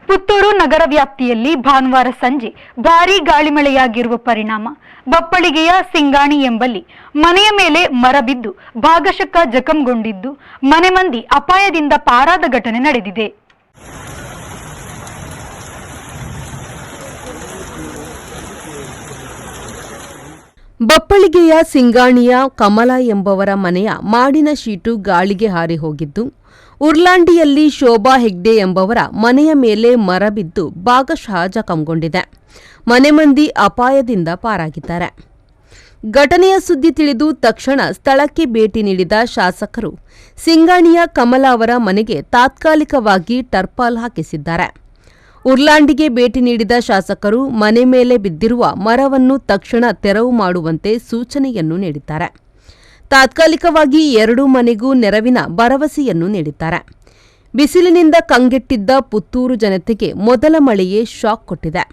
ಪುತ್ತೂರು ನಗರ ವ್ಯಾಪ್ತಿಯಲ್ಲಿ ಭಾನುವಾರ ಸಂಜೆ ಭಾರೀ ಗಾಳಿಮಳೆಯಾಗಿರುವ ಪರಿಣಾಮ ಬಪ್ಪಳಿಗೆಯ ಸಿಂಗಾಣಿ ಎಂಬಲ್ಲಿ ಮನೆಯ ಮೇಲೆ ಮರ ಬಿದ್ದು ಭಾಗಶಃ ಜಖಂಗೊಂಡಿದ್ದು ಮನೆ ಮಂದಿ ಅಪಾಯದಿಂದ ಪಾರಾದ ಘಟನೆ ನಡೆದಿದೆ. ಬಪ್ಪಳಿಗೆಯ ಸಿಂಗಾಣಿಯ ಕಮಲ ಎಂಬವರ ಮನೆಯ ಮಾಡಿನ ಶೀಟು ಗಾಳಿಗೆ ಹಾರಿ ಹೋಗಿದ್ದು, ಉರ್ಲಾಂಡಿಯಲ್ಲಿ ಶೋಭಾ ಹೆಗ್ಡೆ ಎಂಬವರ ಮನೆಯ ಮೇಲೆ ಮರ ಬಿದ್ದು ಭಾಗಶಃ ಜಖಂಗೊಂಡಿದೆ. ಮನೆ ಮಂದಿ ಅಪಾಯದಿಂದ ಪಾರಾಗಿದ್ದಾರೆ. ಘಟನೆಯ ಸುದ್ದಿ ತಿಳಿದು ತಕ್ಷಣ ಸ್ಥಳಕ್ಕೆ ಭೇಟಿ ನೀಡಿದ ಶಾಸಕರು ಸಿಂಗಾಣಿಯ ಕಮಲ ಅವರ ಮನೆಗೆ ತಾತ್ಕಾಲಿಕವಾಗಿ ಟರ್ಪಾಲ್ ಹಾಕಿಸಿದ್ದಾರೆ. ಉರ್ಲಾಂಡಿಗೆ ಭೇಟಿ ನೀಡಿದ ಶಾಸಕರು ಮನೆ ಮೇಲೆ ಬಿದ್ದಿರುವ ಮರವನ್ನು ತಕ್ಷಣ ತೆರವು ಮಾಡುವಂತೆ ಸೂಚನೆಯನ್ನು ನೀಡಿದ್ದಾರೆ. ತಾತ್ಕಾಲಿಕವಾಗಿ ಎರಡೂ ಮನೆಗೂ ನೆರವಿನ ಭರವಸೆಯನ್ನು ನೀಡಿದ್ದಾರೆ. ಬಿಸಿಲಿನಿಂದ ಕಂಗೆಟ್ಟಿದ್ದ ಪುತ್ತೂರು ಜನತೆಗೆ ಮೊದಲ ಮಳೆಯೇ ಶಾಕ್ ಕೊಟ್ಟಿದೆ.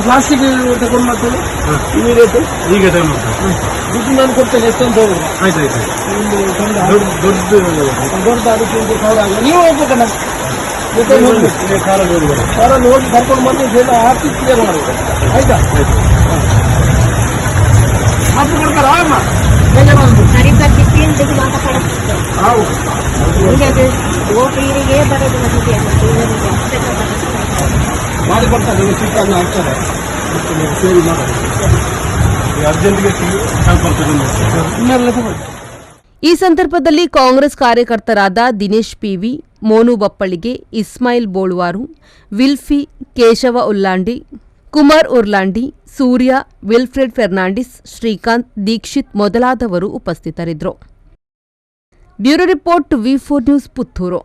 ಪ್ಲಾಸ್ಟಿಕ್ ತಗೊಂಡು ಮಾಡ್ತೇವೆ ಈಗ ದುಡ್ಡು ನಾನು ಕೊಡ್ತೇನೆ ಎಷ್ಟಂತ ಹೇಳಿದ್ರೆ ಆಯ್ತಾಯ್ತು ದೊಡ್ಡ ಅದಕ್ಕೆ 1,000 ನೀವು ಹೋಗ್ಬೇಕಣ್ಣ ಕಾರಲ್ಲಿ ಹೋಗಿ ಕರ್ಕೊಂಡು ಬಂದು ಎಲ್ಲ ಹಾಕಿ ಕ್ಲಿಯರ್ ಮಾಡಬೇಕು ಆಯ್ತಾ ಮಾತು ಕೊಡ್ತಾರ ಅಮ್ಮ ಮಾಡಿ ಕೊಡ್ತಾರೆ ಚಿಕ್ಕನ್ನು ಹಾಕ್ತಾರೆ ಸೇರಿ ಮಾಡಿ ಅರ್ಜೆಂಟ್ಗೆ ಈ ಸಂದರ್ಭದಲ್ಲಿ ಕಾಂಗ್ರೆಸ್ ಕಾರ್ಯಕರ್ತರಾದ ದಿನೇಶ್ ಪಿವಿ, ಮೋನು ಬಪ್ಪಳಿಗೆ, ಇಸ್ಮಾಯಿಲ್ ಬೋಳ್ವಾರು, ವಿಲ್ಫಿ, ಕೇಶವ ಉಲ್ಲಾಂಡಿ, ಕುಮಾರ್ ಉರ್ಲಾಂಡಿ, ಸೂರ್ಯ, ವಿಲ್ಫ್ರೆಡ್ ಫೆರ್ನಾಂಡಿಸ್, ಶ್ರೀಕಾಂತ್, ದೀಕ್ಷಿತ್ ಮೊದಲಾದವರು ಉಪಸ್ಥಿತರಿದ್ದರು. Bureau report V4 news Puttur.